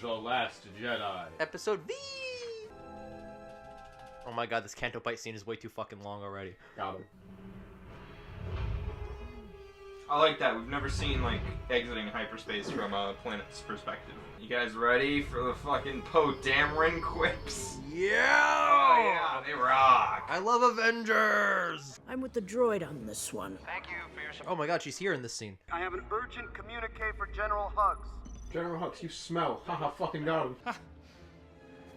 The Last Jedi. Episode V! Oh my god, this Canto Bite scene is way too fucking long already. Got him. I like that. We've never seen, like, exiting hyperspace from a planet's perspective. You guys ready for the fucking Poe Dameron quips? Yeah! Oh, yeah, they rock. I love Avengers! I'm with the droid on this one. Thank you for your support. Oh my god, she's here in this scene. I have an urgent communique for General Hux. General Hux, you smell. Haha, fucking got him.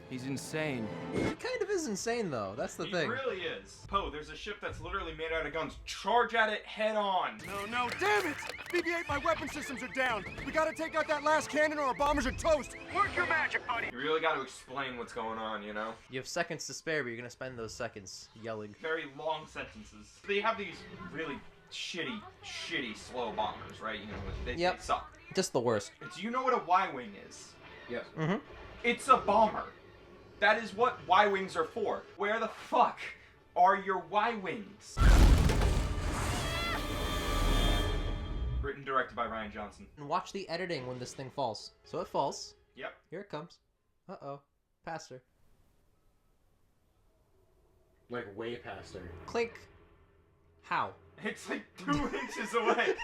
He's insane. He kind of is insane though, that's the thing. He really is. Poe, there's a ship that's literally made out of guns. Charge at it head on. No, damn it! BB-8, my weapon systems are down. We gotta take out that last cannon or our bombers are toast. Work your magic, buddy. You really got to explain what's going on, you know? You have seconds to spare, but you're gonna spend those seconds yelling. Very long sentences. They have these really shitty slow bombers, right? You know, they suck. Just the worst. Do you know what a Y-Wing is? Yes. Mm-hmm. It's a bomber. That is what Y-Wings are for. Where the fuck are your Y-Wings? Written and directed by Rian Johnson. And watch the editing when this thing falls. So it falls. Yep. Here it comes. Uh-oh. Past her. Like, way past her. Clink. How? It's like 2 inches away.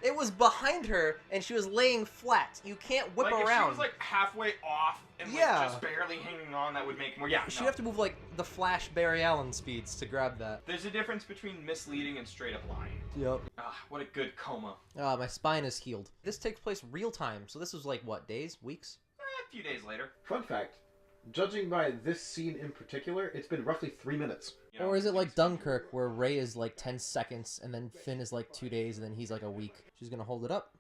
It was behind her, and she was laying flat. You can't whip Like, around. if she was like halfway off and like just barely hanging on, that would make more. Yeah, She'd have to move like the Flash Barry Allen speeds to grab that. There's a difference between misleading and straight up lying. Yep. Ah, what a good coma. Ah, my spine is healed. This takes place real time, so this was like, what, days? Weeks? A few days later. Fun fact. Judging by this scene in particular, it's been roughly 3 minutes. You know, Or is it like Dunkirk, where Rey is like 10 seconds, and then Finn is like 2 days, and then he's like a week? She's gonna hold it up.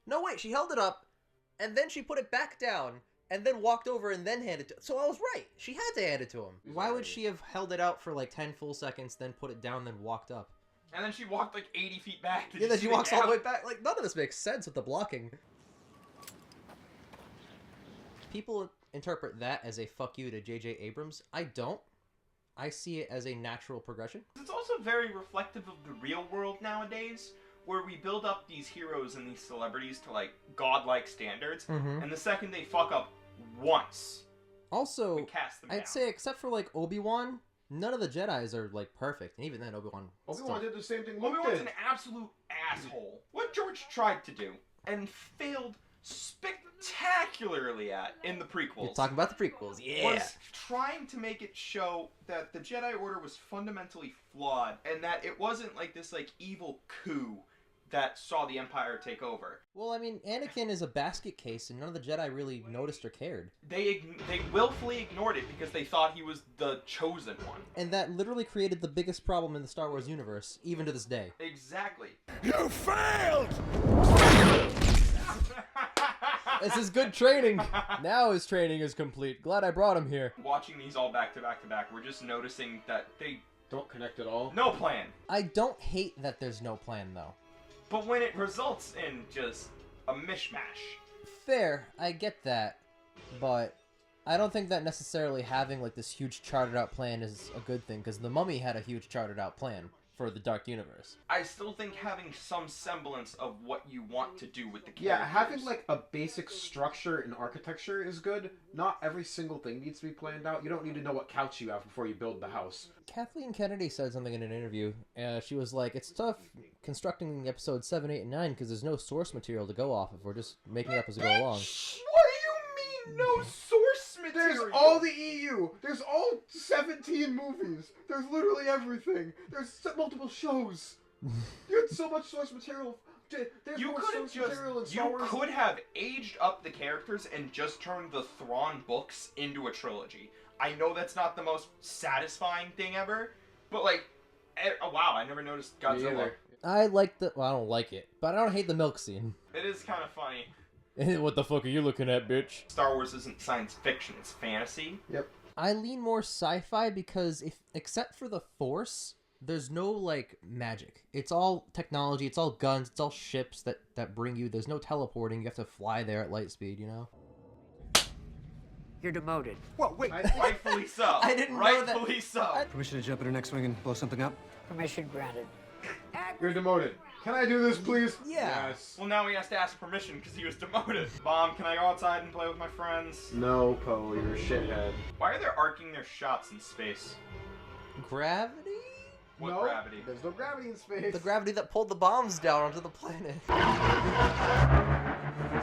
No, wait, she held it up, and then she put it back down, and then walked over and then handed it to... So I was right. She had to hand it to him. Why would she have held it out for like 10 full seconds, then put it down, then walked up? And then she walked like 80 feet back. Yeah, then she walks all the way back. Like, none of this makes sense with the blocking. People interpret that as a fuck you to J.J. Abrams. I don't. I see it as a natural progression. It's also very reflective of the real world nowadays, where we build up these heroes and these celebrities to like godlike standards, and the second they fuck up once, Also, we cast them down. I'd say except for like Obi-Wan, none of the Jedis are like perfect, and even then Obi-Wan Did the same thing Luke Obi-Wan's did. an absolute asshole. What George tried to do and failed spectacularly at in the prequels. You're talking about the prequels, yeah. Was trying to make it show that the Jedi Order was fundamentally flawed, and that it wasn't like this like evil coup that saw the Empire take over. Well, I mean, Anakin is a basket case, and none of the Jedi really noticed or cared. They willfully ignored it because they thought he was the chosen one. And that literally created the biggest problem in the Star Wars universe, even to this day. Exactly. You failed! This is good training. Now his training is complete. Glad I brought him here. Watching these all back to back to back, we're just noticing that they Don't connect at all. no plan. I don't hate that there's no plan, though. But when it results in just a mishmash. Fair, I get that. But I don't think that necessarily having like this huge charted out plan is a good thing, because the Mummy had a huge charted out plan for the Dark Universe. I still think having some semblance of what you want to do with the characters. Yeah, having like a basic structure and architecture is good. Not every single thing needs to be planned out. You don't need to know what couch you have before you build the house. Kathleen Kennedy said something in an interview. She was like, it's tough constructing episode 7, 8, and 9 because there's no source material to go off of. We're just making it up as we go along. What do you mean, no source material? There's all the EU. There's all 17 movies. There's literally everything. There's multiple shows. You had so much source material. There's You more could have source just, material in Star you Wars. could have aged up the characters and just turned the Thrawn books into a trilogy. I know that's not the most satisfying thing ever, but like, oh wow, I never noticed Me Godzilla. either. I like the... Well, I don't like it, but I don't hate the milk scene. It is kind of funny. What the fuck are you looking at, bitch? Star Wars isn't science fiction, it's fantasy. Yep. I lean more sci-fi because except for the Force, there's no like magic. It's all technology, it's all guns, it's all ships that bring you. There's no teleporting. You have to fly there at light speed, you know? You're demoted. Whoa, wait. Rightfully so. I didn't know that. Rightfully so. Permission to jump into next wing and blow something up? Permission granted. You're demoted. Can I do this, please? Yeah. Yes. Well, now he has to ask permission because he was demoted. Mom, can I go outside and play with my friends? No, Poe, you're a shithead. Why are they arcing their shots in space? Gravity? What No, gravity? There's no gravity in space. The gravity that pulled the bombs down onto the planet.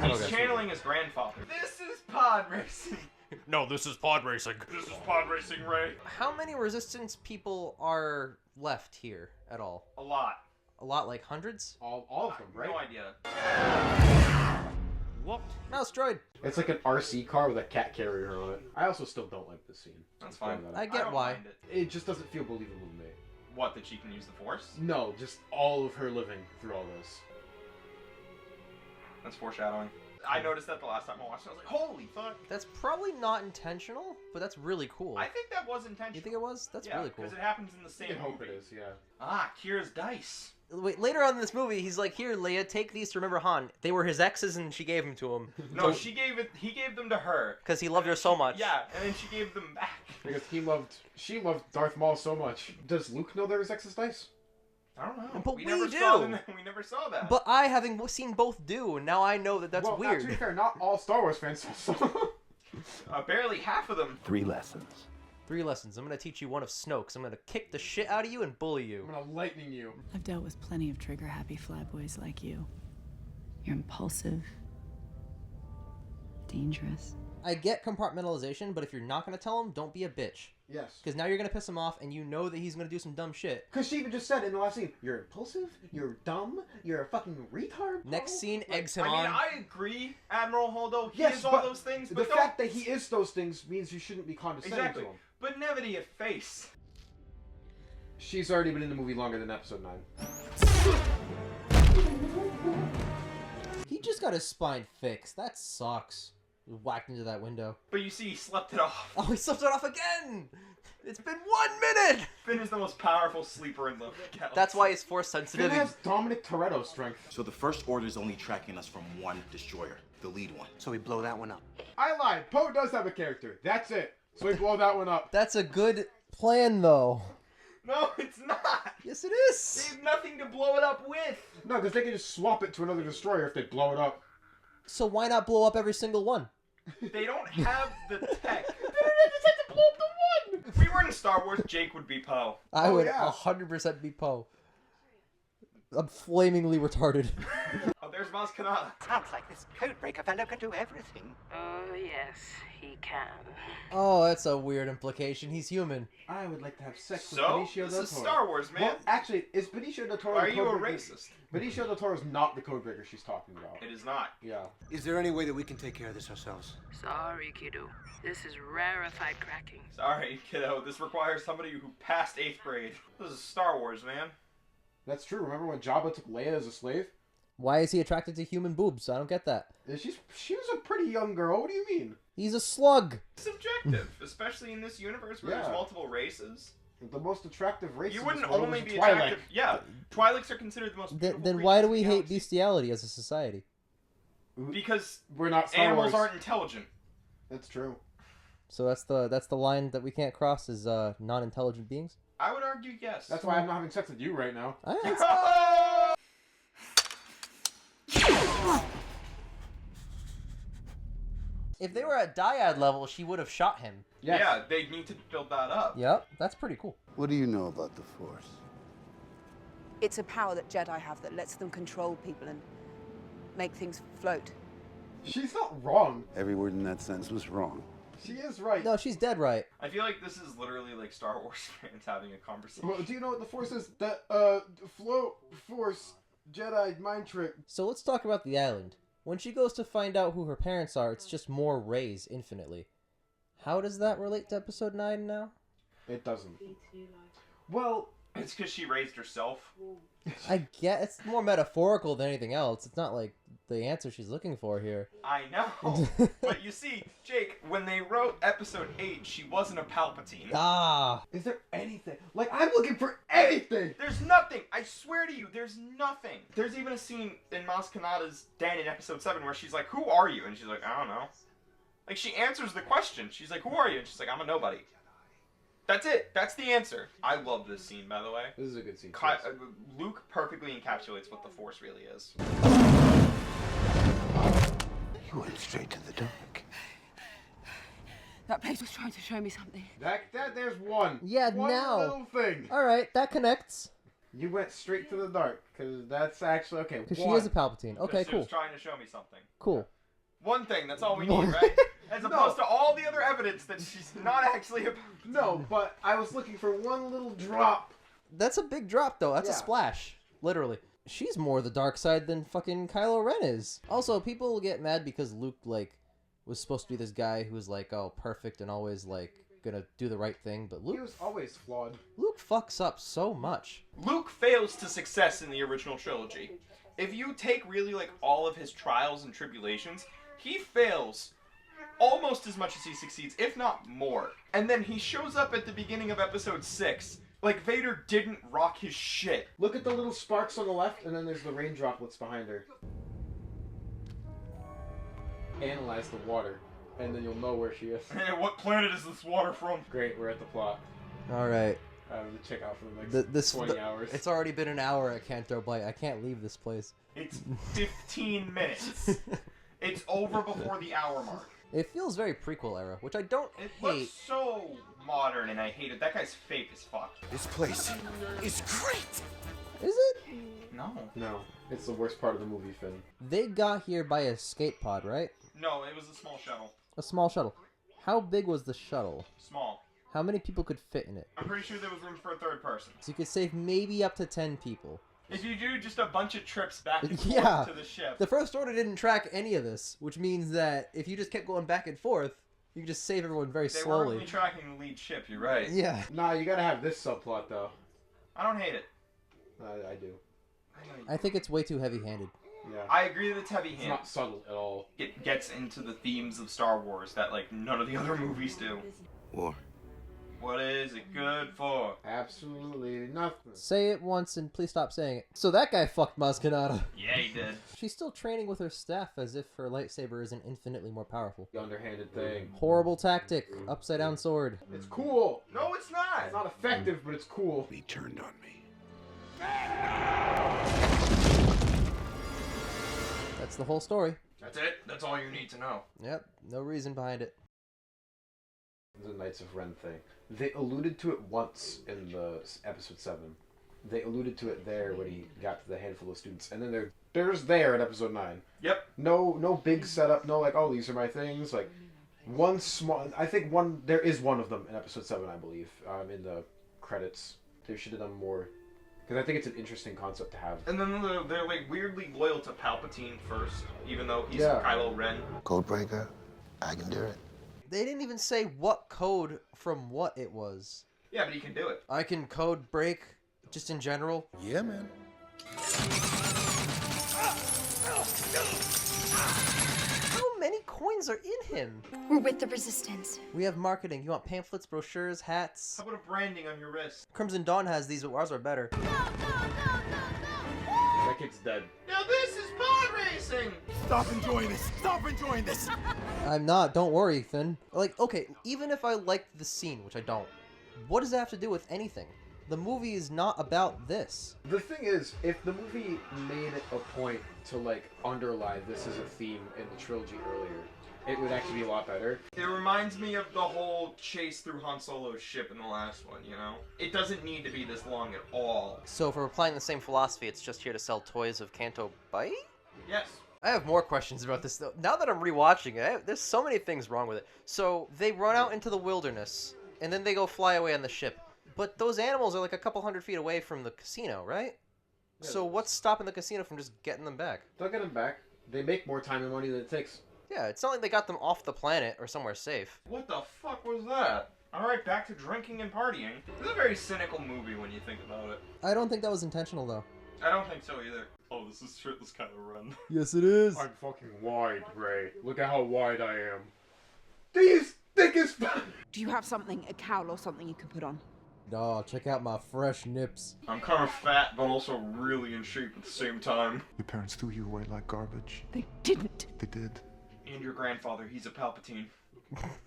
He's channeling his grandfather. This is pod racing. No, this is pod racing. This is pod racing, Ray. How many Resistance people are left here at all? A lot. A lot, like hundreds? All of them, right? No idea. What? Mouse droid. It's like an RC car with a cat carrier on it. I also still don't like this scene. That's fine. I get don't why. mind it. It just doesn't feel believable to me. What, that she can use the Force? No, just all of her living through all this. That's foreshadowing. I noticed that the last time I watched it. I was like, holy fuck. That's probably not intentional, but that's really cool. I think that was intentional. You think it was? That's really cool. because it happens in the same I hope movie. it is, yeah. Ah, Kira's dice. Wait, later on in this movie, he's like, "Here, Leia, take these to remember Han. They were his exes, and she gave them to him No, he gave them to her. because he loved her so much." Yeah, and then she gave them back. Because she loved Darth Maul so much. Does Luke know they're his ex's dice? I don't know. But we never do. Saw them, we never saw that. But I, having seen both do, now I know that that's well, weird. To be fair, not all Star Wars fans. So. Barely half of them. 3 lessons. 3 lessons. I'm gonna teach you one of Snoke's. I'm gonna kick the shit out of you and bully you. I'm gonna lightning you. I've dealt with plenty of trigger-happy flyboys like you. You're impulsive, dangerous. I get compartmentalization, but if you're not gonna tell him, don't be a bitch. Yes. Because now you're gonna piss him off, and you know that he's gonna do some dumb shit. Because she even just said in the last scene, you're impulsive, you're dumb, you're a fucking retard. Bro. Next scene, eggs him I mean, on. I agree, Admiral Holdo. He Yes, is all but those things, The but fact that he is those things means you shouldn't be condescending exactly. to him. But never to your face. She's already been in the movie longer than episode 9. He just got his spine fixed. That sucks. Whacked into that window. But you see, he slept it off. Oh, he slipped it off again! It's been 1 minute! Finn is the most powerful sleeper in the galaxy. That's why he's force Finn sensitive. has Dominic Toretto strength. So the First Order's only tracking us from one destroyer, the lead one. So we blow that one up. I lied. Poe does have a character. That's it. So we blow that one up. That's a good plan, though. No, it's not. Yes, it They is. have nothing to blow it up with. No, because they can just swap it to another destroyer if they blow it up. So why not blow up every single one? They don't have the tech. They don't just have to blow up the one! If we were in Star Wars, Jake would be Poe. I Oh, would yeah. 100% be Poe. I'm flamingly retarded. Oh, there's Maz Kanata. Sounds like this codebreaker fellow can do everything. Oh, yes, he can. Oh, that's a weird implication. He's human. I would like to have sex with So, Benicio this del is Toro. Star Wars, man. Well, actually, is Benicio del Toro Why are the you a codebreaker? racist? Benicio del Toro is not the codebreaker she's talking about. It is not. Yeah. Is there any way that we can take care of this ourselves? Sorry, kiddo. This is rarefied cracking. Sorry, kiddo. This requires somebody who passed 8th grade. This is Star Wars, man. That's true. Remember when Jabba took Leia as a slave? Why is he attracted to human boobs? I don't get that. She was a pretty young girl. What do you mean? He's a slug. Subjective, especially in this universe where there's Yeah. multiple races. The most attractive race. You in wouldn't this world only was be Twi'lek. attractive. Yeah, Twi'leks are considered the most beautiful Then why do creatures we in the hate galaxy. bestiality as a society? Because We're not Star animals Wars. aren't intelligent. That's true. So that's the line that we can't cross as non-intelligent beings. I would argue yes. That's why I'm not having sex with you right now. If they were at dyad level, she would have shot him. Yes. Yeah, they need to build that up. Yep, that's pretty cool. What do you know about the Force? It's a power that Jedi have that lets them control people and make things float. She's not wrong. Every word in that sentence was wrong. She is right. No, she's dead right. I feel like this is literally like Star Wars fans having a conversation. Well, do you know what the Force is? The float Force Jedi mind trick. So let's talk about the island. When she goes to find out who her parents are, it's just more Rays infinitely. How does that relate to episode 9 now? It doesn't. Well, It's because she raised herself. I get it's more metaphorical than anything else. It's not like the answer she's looking for here. I know. But you see, Jake, when they wrote episode 8, she wasn't a Palpatine. Ah! is there anything? Like, I'm looking for anything! There's nothing. I swear to you, there's nothing. There's even a scene in Maz Kanata's den in episode 7 where she's like, "Who are you?" And she's like, "I don't know." Like, she answers the question. She's like, "Who are you?" And she's like, "I'm a nobody." That's it. That's the answer. I love this scene, by the way. This is a good scene. Luke perfectly encapsulates what the Force really is. You went straight to the dark. That place was trying to show me something. There's one. Yeah, one now. little thing. All right, that connects. You went straight to the dark, because that's actually, okay, Because she is a Palpatine. Okay, She cool. was trying to show me something. Cool. One thing, that's all we need, right? As opposed to all the other evidence that she's not actually a Palpatine. No, but I was looking for one little drop. That's a big drop, though. That's a Yeah. splash. Literally. She's more the dark side than fucking Kylo Ren is. Also, people get mad because Luke, like, was supposed to be this guy who was, like, oh, perfect and always, like, gonna do the right thing. But He Luke was always flawed. fucks up so much. Luke fails to success in the original trilogy. If you take really, like, all of his trials and tribulations, he fails almost as much as he succeeds, if not more. And then he shows up at the beginning of episode 6. Like, Vader didn't rock his shit. Look at the little sparks on the left, and then there's the rain droplets behind her. Analyze the water, and then you'll know where she is. What planet is this water from? Great, we're at the plot. All right. I have to check out for the next 20 hours. It's already been an hour at Canto Bight. I can't leave this place. It's 15 minutes. It's over before the hour mark. It feels very prequel era, which I don't It hate. looks so modern, and I hate it. That guy's fake as fuck. This place is great. Is it? No. No, it's the worst part of the movie, Finn. They got here by a skate pod, right? No, it was a small shuttle. A small shuttle. How big was the shuttle? Small. How many people could fit in it? I'm pretty sure there was room for a third person. So you could save maybe up to 10 people. If you do just a bunch of trips back and forth Yeah. to the ship. The First Order didn't track any of this, which means that if you just kept going back and forth, you could just save everyone very They were slowly. only tracking the lead ship, you're right. Yeah. Nah, you gotta have this subplot, though. I don't hate it. I do. I think it's way too heavy-handed. Yeah. I agree that it's It's heavy-handed. not subtle at all. It gets into the themes of Star Wars that, like, none of the other movies do. War. What is it good for? Absolutely nothing. Say it once and please stop saying it. So that guy fucked Maz Kanata. Yeah, he did. She's still training with her staff as if her lightsaber isn't infinitely more powerful. The underhanded thing. Horrible tactic. Upside down sword. It's cool. No, it's not. It's not effective, but it's cool. He turned on me. That's the whole story. That's it. That's all you need to know. Yep. No reason behind it. The Knights of Ren thing. They alluded to it once in the episode 7. They alluded to it there when he got to the handful of students, and then there's there in episode 9. Yep. No big setup. No like, oh, these are my things. Like one small. I think there is one of them in episode 7, I believe. In the credits, they should have done more. Because I think it's an interesting concept to have. And then they're like weirdly loyal to Palpatine first, even though he's Yeah. Kylo Ren. Codebreaker, I can do it. They didn't even say what code from what it was. Yeah, but he can do it. I can code break, just in general. Yeah, man. How many coins are in him? We're with the Resistance. We have marketing. You want pamphlets, brochures, hats? How about a branding on your wrist? Crimson Dawn has these, but ours are better. That kid's dead. Now this is pod racing! Stop enjoying this. Stop enjoying this. I'm not. Don't worry, Finn. Like, okay, even if I liked the scene, which I don't, what does that have to do with anything? The movie is not about this. The thing is, if the movie made it a point to like underline this as a theme in the trilogy earlier, it would actually be a lot better. It reminds me of the whole chase through Han Solo's ship in the last one, you know? It doesn't need to be this long at all. So if we're applying the same philosophy, it's just here to sell toys of Canto Bight? Yes. I have more questions about this, though. Now that I'm rewatching it, there's so many things wrong with it. So they run out into the wilderness, and then they go fly away on the ship. But those animals are like a couple 100 feet away from the casino, right? Yeah. So what's stopping the casino from just getting them back? They'll get them back. They make more time and money than it takes. Yeah, it's not like they got them off the planet or somewhere safe. What the fuck was that? Alright, back to drinking and partying. This is a very cynical movie when you think about it. I don't think that was intentional, though. I don't think so either. Oh, this is shirtless Kylo Ren. Yes, it is. I'm fucking wide, Ray. Look at how wide I am. These thick as fuck. Do you have something, a cowl or something you can put on? Oh, check out my fresh nips. I'm kind of fat, but also really in shape at the same time. Your parents threw you away like garbage. They didn't. They did. And your grandfather, he's a Palpatine.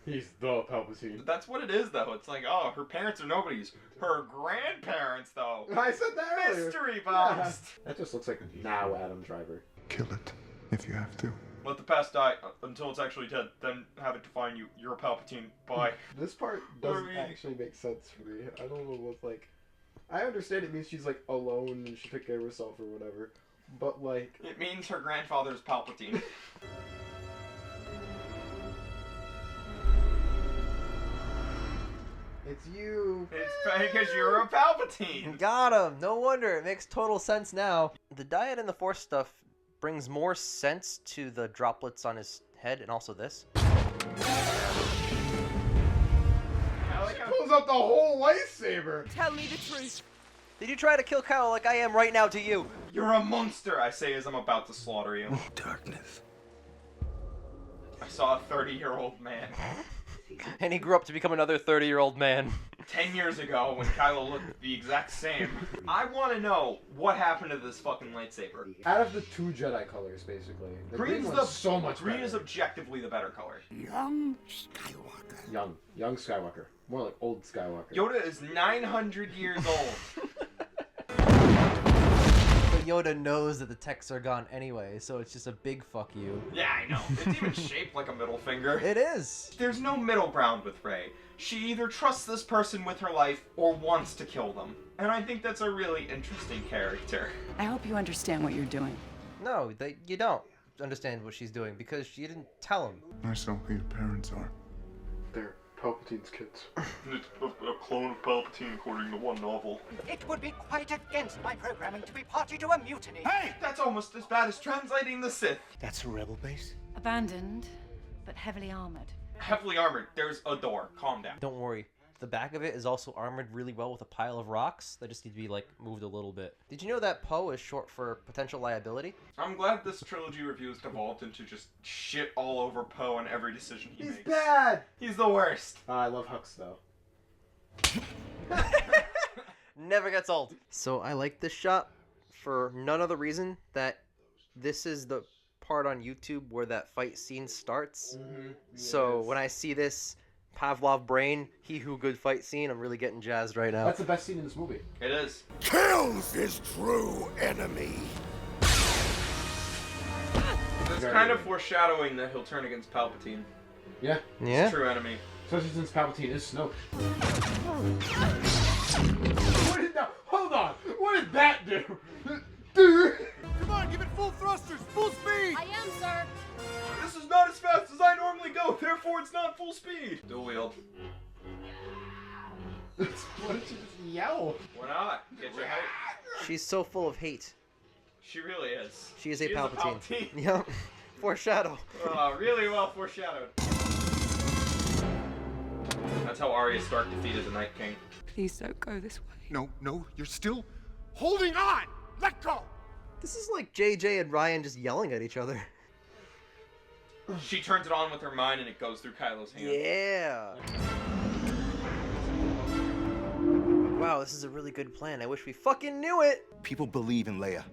He's the Palpatine. That's what it is, though. It's like, oh, her parents are nobodies. Her grandparents, though. I said that earlier. Mystery box. Yeah. That just looks like now Adam Driver. Kill it, if you have to. Let the past die until it's actually dead. Then have it define you. You're a Palpatine. Bye. This part doesn't actually make sense for me. I don't know what's like. I understand it means she's like alone and she took care of herself or whatever, but like. It means her grandfather's Palpatine. It's you. It's because you're a Palpatine. Got him. No wonder. It makes total sense now. The diet and the Force stuff brings more sense to the droplets on his head and also this. Pulls out the whole lightsaber. Tell me the truth. Did you try to kill Kylo like I am right now to you? You're a monster, I say as I'm about to slaughter you. Darkness. I saw a 30-year-old man. And he grew up to become another 30-year-old man. 10 years ago when Kylo looked the exact same. I want to know what happened to this fucking lightsaber. Out of the two Jedi colors, basically, the green Green's one's so much Green better. is objectively the better color. Young Skywalker. Young Skywalker. More like old Skywalker. Yoda is 900 years old. But Yoda knows that the texts are gone anyway, so it's just a big fuck you. Yeah, I know. It's even shaped like a middle finger. It is. There's no middle ground with Rey. She either trusts this person with her life or wants to kill them. And I think that's a really interesting character. I hope you understand what you're doing. No, you don't understand what she's doing because she didn't tell him. I saw who your parents are. They're Palpatine's kids. It's a clone of Palpatine according to one novel. It would be quite against my programming to be party to a mutiny. Hey, that's almost as bad as translating the Sith. That's a rebel base? Abandoned, but heavily armored. Heavily armored. There's a door. Calm down. Don't worry. The back of it is also armored really well with a pile of rocks that just need to be, like, moved a little bit. Did you know that Poe is short for potential liability? I'm glad this trilogy review has devolved into just shit all over Poe and every decision he makes. He's bad! He's the worst. I love Hux, though. Never gets old. So I like this shot for none other reason that this is the part on YouTube where that fight scene starts. Mm-hmm. So when I see this Pavlov brain, he who good fight scene, I'm really getting jazzed right now. That's the best scene in this movie. It is. Kills his true enemy. That's kind of foreshadowing that he'll turn against Palpatine. Yeah. Yeah. His true enemy. Especially since Palpatine is Snoke. What did that? Hold on. What did that do? Come on, give it full thrusters, full speed! I am, sir. This is not as fast as I normally go, therefore it's not full speed. Dual wield. What did you just yell? Why not? Get your height. She's so full of hate. She really is. She is a Palpatine. Palpatine. Yep. Foreshadow. Really well foreshadowed. That's how Arya Stark defeated the Night King. Please don't go this way. No, you're still holding on! Let go! This is like JJ and Ryan just yelling at each other. She turns it on with her mind and it goes through Kylo's hand. Yeah. Wow, this is a really good plan. I wish we fucking knew it. People believe in Leia.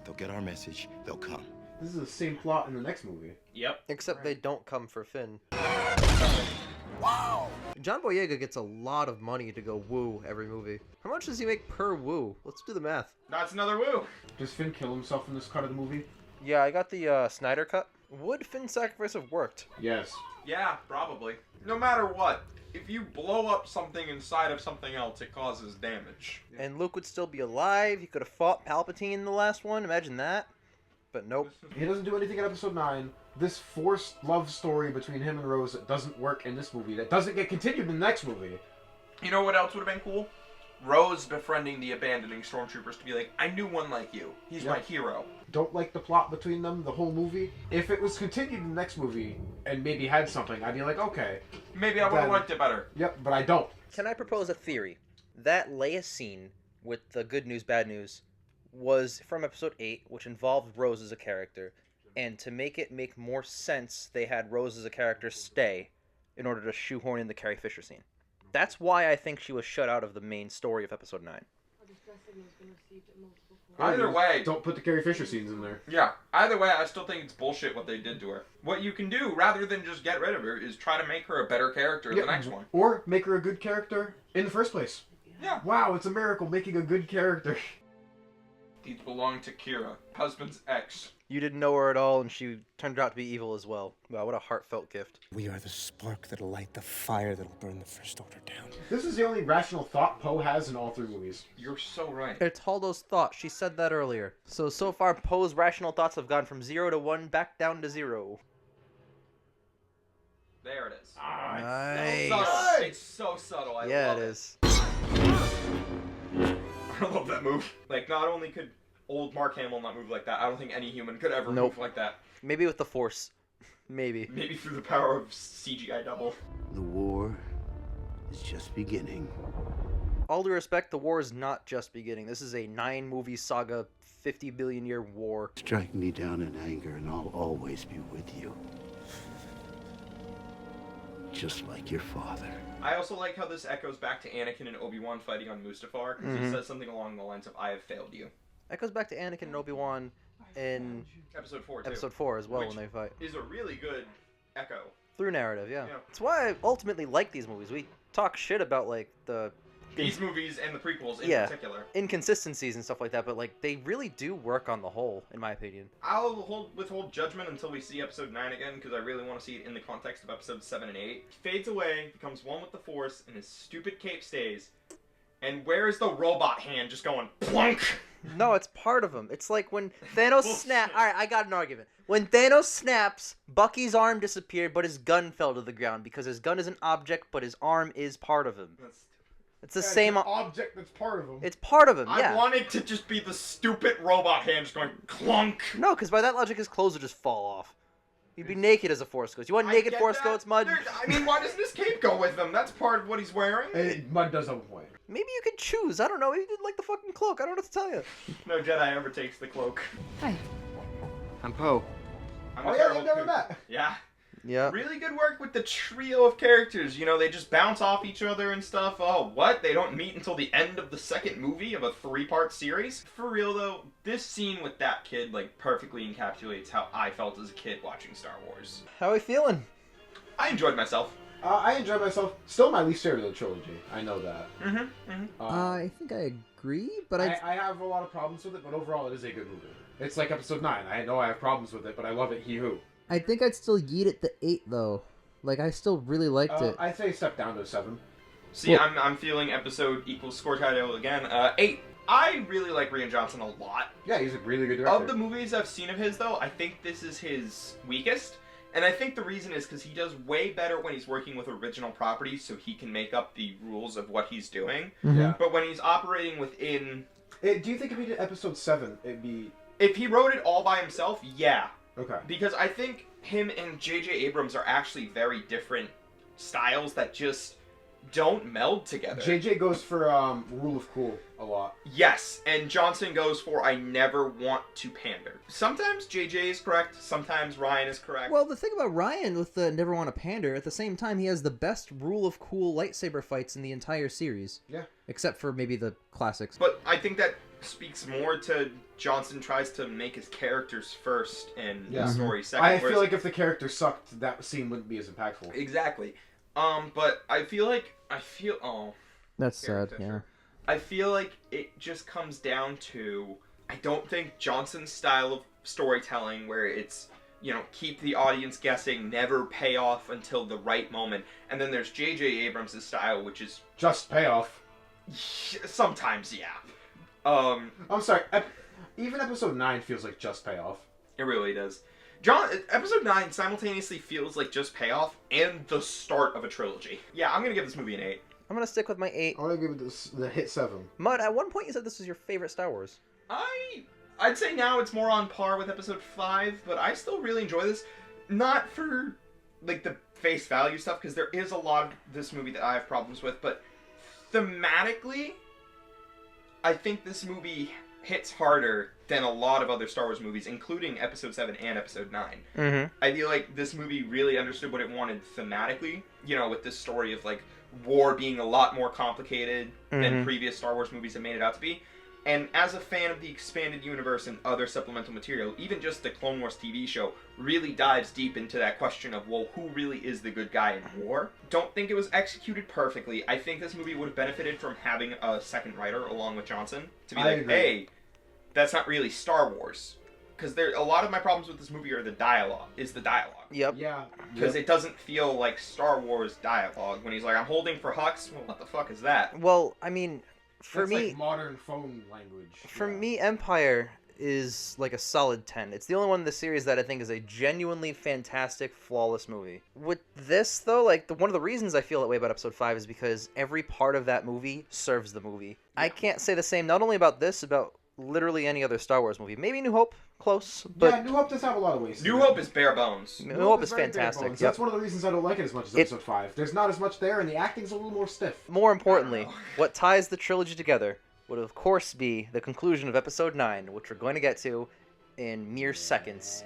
They'll get our message. They'll come. This is the same plot in the next movie. Yep. Except they don't come for Finn. John Boyega gets a lot of money to go woo every movie. How much does he make per woo? Let's do the math. That's another woo. Does Finn kill himself in this cut of the movie? Yeah, I got the Snyder cut. Would Finn's sacrifice have worked? Yes. Yeah, probably. No matter what, if you blow up something inside of something else, it causes damage. And Luke would still be alive. He could have fought Palpatine in the last one. Imagine that. But nope. He doesn't do anything in episode 9. This forced love story between him and Rose that doesn't work in this movie, that doesn't get continued in the next movie. You know what else would have been cool? Rose befriending the abandoning stormtroopers to be like, I knew one like you. He's my hero. Don't like the plot between them the whole movie. If it was continued in the next movie and maybe had something, I'd be like, okay. Maybe I would have liked it better. Yep, but I don't. Can I propose a theory? That Leia scene with the good news, bad news was from episode 8, which involved Rose as a character. And to make it make more sense, they had Rose as a character stay in order to shoehorn in the Carrie Fisher scene. That's why I think she was shut out of the main story of episode 9. Either way, don't put the Carrie Fisher scenes in there. Yeah. Either way, I still think it's bullshit what they did to her. What you can do, rather than just get rid of her, is try to make her a better character in the next one. Or make her a good character in the first place. Yeah. Wow, it's a miracle making a good character. These belong to Kira, husband's ex. You didn't know her at all, and she turned out to be evil as well. Wow, what a heartfelt gift. We are the spark that'll light the fire that'll burn the First Order down. This is the only rational thought Poe has in all 3 movies. You're so right. It's Holdo's thought. She said that earlier. So far, Poe's rational thoughts have gone from 0 to 1, back down to 0. There it is. Nice. So subtle. It's so subtle. I love it is. I love that move. Like, not only could old Mark Hamill not move like that, I don't think any human could ever move like that. Maybe with the Force. Maybe. Maybe through the power of CGI double. The war is just beginning. All due respect, the war is not just beginning. This is a 9-movie saga, 50 billion year war. Strike me down in anger and I'll always be with you. Just like your father. I also like how this echoes back to Anakin and Obi-Wan fighting on Mustafar, because he says something along the lines of, I have failed you. Echoes back to Anakin and Obi-Wan in Episode 4, too. Episode 4 as well, Which when they fight. is a really good echo. Through narrative, yeah. That's why I ultimately like these movies. We talk shit about, like, these movies and the prequels in particular. Inconsistencies and stuff like that, but, like, they really do work on the whole, in my opinion. I'll withhold judgment until we see Episode 9 again, because I really want to see it in the context of Episodes 7 and 8. He fades away, becomes one with the Force, and his stupid cape stays. And where is the robot hand just going plunk? No, it's part of him. It's like when Thanos snaps. Alright, I got an argument. When Thanos snaps, Bucky's arm disappeared, but his gun fell to the ground, because his gun is an object, but his arm is part of him. It's the same object that's part of him. It's part of him, yeah. I want it to just be the stupid robot hand just going clunk. No, because by that logic, his clothes would just fall off. He'd be naked as a Force Ghost. You want naked Force Ghosts, Mud? I mean, why doesn't his cape go with him? That's part of what he's wearing. Mud does have a point. Maybe you could choose. I don't know. Maybe you didn't like the fucking cloak. I don't know what to tell you. No Jedi ever takes the cloak. Hi. I'm Poe. I'm Oh a yeah, terrible you've never cook. met. Yeah. Yeah. Really good work with the trio of characters. You know, they just bounce off each other and stuff. Oh, what? They don't meet until the end of the second movie of a 3-part series? For real, though, this scene with that kid, like, perfectly encapsulates how I felt as a kid watching Star Wars. How are we feeling? I enjoyed myself. I enjoyed myself. Still my least favorite of the trilogy. I know that. I think I agree, but I have a lot of problems with it, but overall it is a good movie. It's like Episode 9. I know I have problems with it, but I love it. He who. I think I'd still yeet it to 8, though. Like, I still really liked it. I'd say step down to 7. See, I'm feeling episode equals score title again. 8. I really like Rian Johnson a lot. Yeah, he's a really good director. Of the movies I've seen of his, though, I think this is his weakest. And I think the reason is because he does way better when he's working with original properties, so he can make up the rules of what he's doing. Yeah. But when he's operating within... Do you think if he did Episode 7, it'd be... If he wrote it all by himself, yeah. Okay. Because I think him and J.J. Abrams are actually very different styles that just don't meld together. J.J. goes for rule of cool a lot. Yes, and Johnson goes for I never want to pander. Sometimes J.J. is correct, sometimes Ryan is correct. Well, the thing about Ryan with the never want to pander, at the same time, he has the best rule of cool lightsaber fights in the entire series. Yeah. Except for maybe the classics. But I think that speaks more to Johnson tries to make his characters first and the story second. I feel like if the character sucked, that scene wouldn't be as impactful. Exactly. But I feel That's sad, yeah. I feel like it just comes down to, I don't think Johnson's style of storytelling, where it's, you know, keep the audience guessing, never pay off until the right moment. And then there's J.J. Abrams' style, which is... Just payoff. Sometimes, yeah. I'm sorry, even Episode 9 feels like just payoff. It really does. Episode 9 simultaneously feels like just payoff and the start of a trilogy. Yeah, I'm gonna give this movie an 8. I'm gonna stick with my 8. I'm gonna give it the hit 7. Mud, at one point you said this was your favorite Star Wars. I'd say now it's more on par with Episode 5, but I still really enjoy this. Not for, like, the face value stuff, because there is a lot of this movie that I have problems with, but thematically, I think this movie hits harder than a lot of other Star Wars movies, including Episode 7 and Episode 9. Mm-hmm. I feel like this movie really understood what it wanted thematically, you know, with this story of, like, war being a lot more complicated than previous Star Wars movies have made it out to be. And as a fan of the expanded universe and other supplemental material, even just the Clone Wars TV show really dives deep into that question of, well, who really is the good guy in war? Don't think it was executed perfectly. I think this movie would have benefited from having a second writer along with Johnson to be like, hey, that's not really Star Wars. Because a lot of my problems with this movie are the dialogue. Yep. Yeah. Because it doesn't feel like Star Wars dialogue. When he's like, I'm holding for Hux, well, what the fuck is that? Well, I mean, for That's me, like modern phone language. For me, Empire is like a solid 10. It's the only one in the series that I think is a genuinely fantastic, flawless movie. With this, though, like, one of the reasons I feel that way about Episode 5 is because every part of that movie serves the movie. Yeah. I can't say the same not only about this, about literally any other Star Wars movie. Maybe New Hope, close, but... Yeah, New Hope does have a lot of ways. New Hope is bare bones. New Hope is fantastic. Yep. That's one of the reasons I don't like it as much as Episode 5. There's not as much there, and the acting's a little more stiff. More importantly, what ties the trilogy together would, of course, be the conclusion of Episode 9, which we're going to get to in mere seconds.